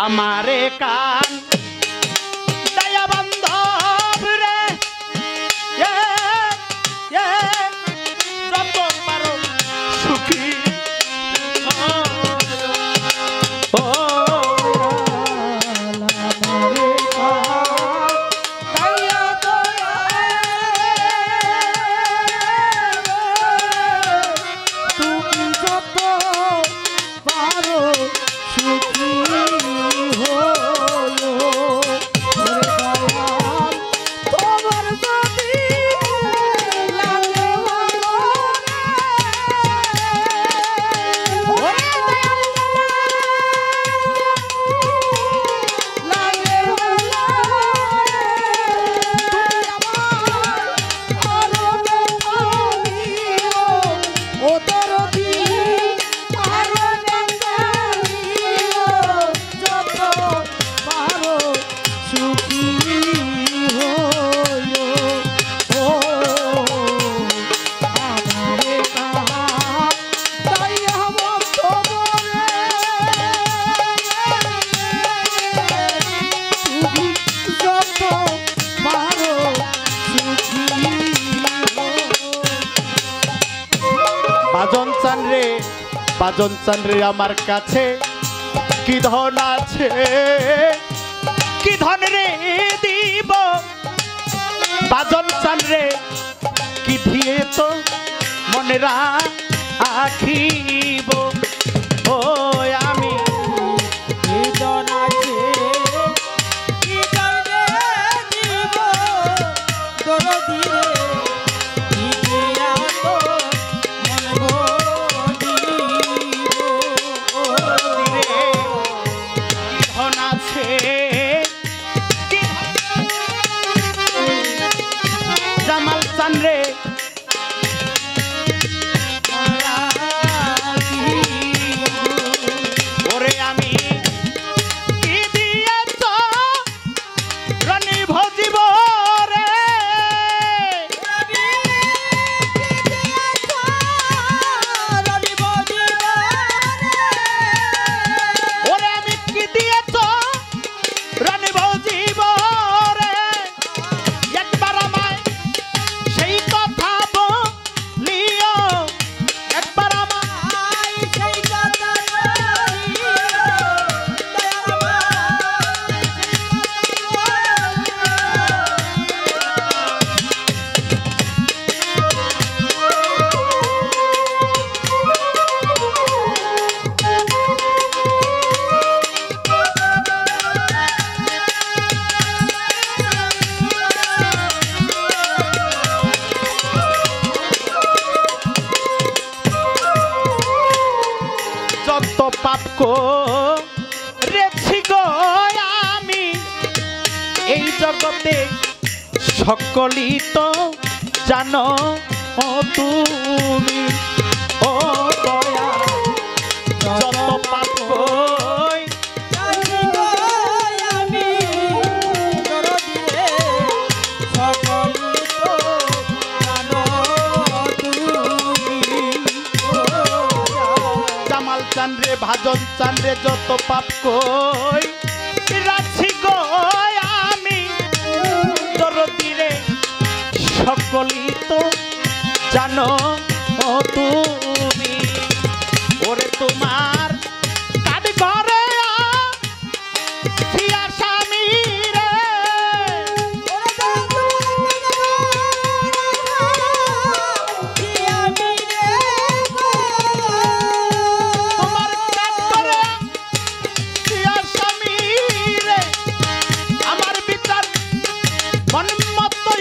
আমারে কান দয়া বান্ধব রে যত পারো সুখী ও বাজন চান রে আমার কাছে কি ধন আছে কি ধন রে দিব বাজন চান রে কি দিয়ে তো মনে রাখিব ও আমি কি ধন আছে কি ধন রে দিব দরদি রে কি দিয়া তো জামাল চান রে ওরে আমি কি দিয়েছ রনি ভজিব রে ওরে আমি কি দিয়েছ রনি ভজিব পাপ করেছি গো আমি এই জগতে সকলই তো জানো তুমি ও দয়া যত পাপ করেছি গো আমি জগতে সকলই তো জানো তুমি জামাল চান রে ভাজন চান রে যত পাপ কই রাখছি গো আমি দরদি রে সকলই তো জানো তুমি ওরে তোমার কাদ ঘরে সিয়া স্বামী রে আমার বিচার মন মতো